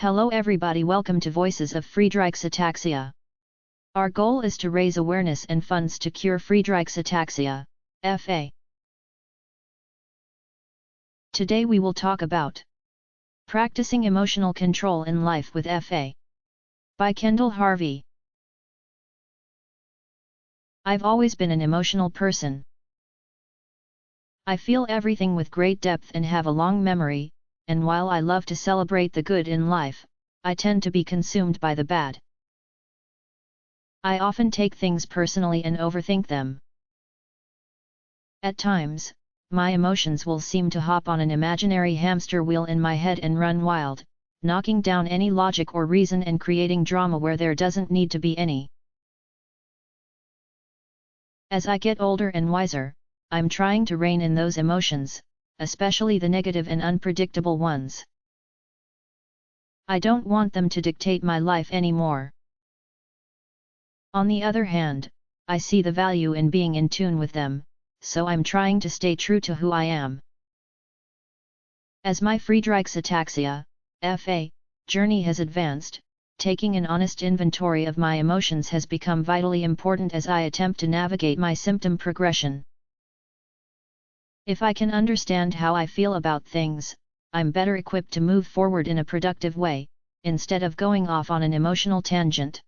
Hello everybody, welcome to Voices of Friedreich's Ataxia. Our goal is to raise awareness and funds to cure Friedreich's Ataxia, FA. Today we will talk about Practicing Emotional Control in Life with FA by Kendall Harvey. I've always been an emotional person. I feel everything with great depth and have a long memory, and while I love to celebrate the good in life, I tend to be consumed by the bad. I often take things personally and overthink them. At times, my emotions will seem to hop on an imaginary hamster wheel in my head and run wild, knocking down any logic or reason and creating drama where there doesn't need to be any. As I get older and wiser, I'm trying to rein in those emotions, especially the negative and unpredictable ones. I don't want them to dictate my life anymore. On the other hand, I see the value in being in tune with them, so I'm trying to stay true to who I am. As my Friedreich's Ataxia, FA, journey has advanced, taking an honest inventory of my emotions has become vitally important as I attempt to navigate my symptom progression. If I can understand how I feel about things, I'm better equipped to move forward in a productive way, instead of going off on an emotional tangent.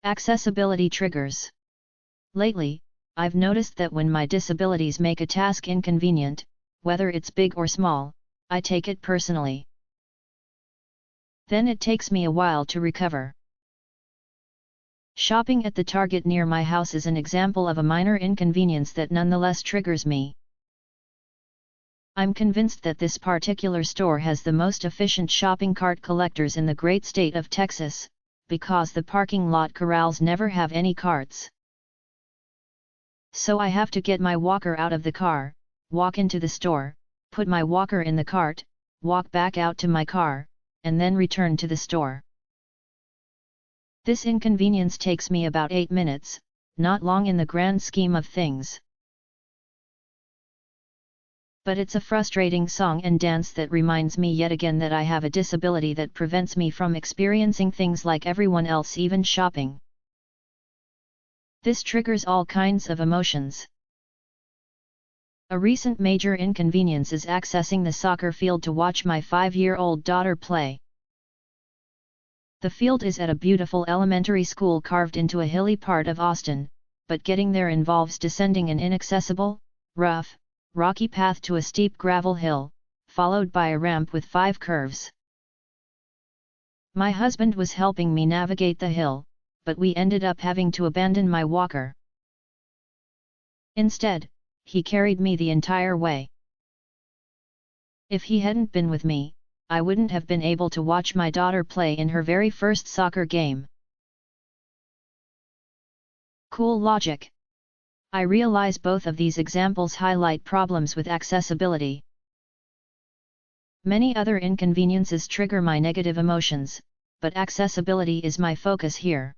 Accessibility triggers. Lately, I've noticed that when my disabilities make a task inconvenient, whether it's big or small, I take it personally. Then it takes me a while to recover. Shopping at the Target near my house is an example of a minor inconvenience that nonetheless triggers me. I'm convinced that this particular store has the most efficient shopping cart collectors in the great state of Texas, because the parking lot corrals never have any carts. So I have to get my walker out of the car, walk into the store, put my walker in the cart, walk back out to my car, and then return to the store. This inconvenience takes me about 8 minutes, not long in the grand scheme of things. But it's a frustrating song and dance that reminds me yet again that I have a disability that prevents me from experiencing things like everyone else, even shopping. This triggers all kinds of emotions. A recent major inconvenience is accessing the soccer field to watch my 5-year-old daughter play. The field is at a beautiful elementary school carved into a hilly part of Austin, but getting there involves descending an inaccessible, rough, rocky path to a steep gravel hill, followed by a ramp with 5 curves. My husband was helping me navigate the hill, but we ended up having to abandon my walker. Instead, he carried me the entire way. If he hadn't been with me, I wouldn't have been able to watch my daughter play in her very first soccer game. Cool logic. I realize both of these examples highlight problems with accessibility. Many other inconveniences trigger my negative emotions, but accessibility is my focus here.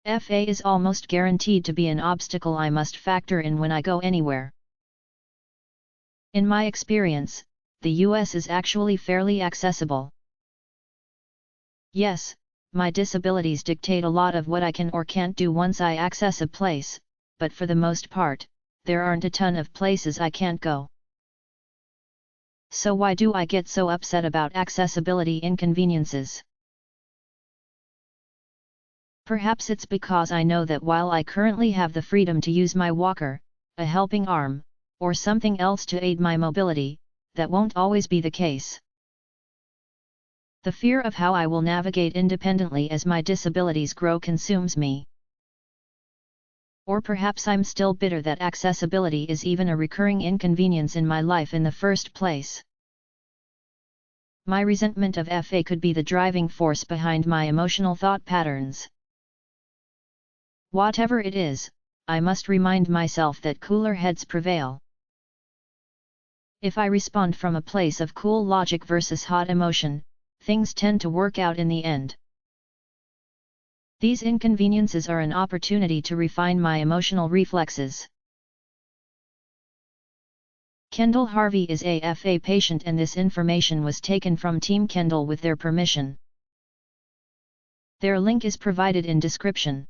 FA is almost guaranteed to be an obstacle I must factor in when I go anywhere. In my experience, the US is actually fairly accessible. Yes, my disabilities dictate a lot of what I can or can't do once I access a place, but for the most part, there aren't a ton of places I can't go. So why do I get so upset about accessibility inconveniences? Perhaps it's because I know that while I currently have the freedom to use my walker, a helping arm, or something else to aid my mobility, that won't always be the case. The fear of how I will navigate independently as my disabilities grow consumes me. Or perhaps I'm still bitter that accessibility is even a recurring inconvenience in my life in the first place. My resentment of FA could be the driving force behind my emotional thought patterns. Whatever it is, I must remind myself that cooler heads prevail. If I respond from a place of cool logic versus hot emotion, things tend to work out in the end. These inconveniences are an opportunity to refine my emotional reflexes. Kendall Harvey is a FA patient and this information was taken from Team Kendall with their permission. Their link is provided in description.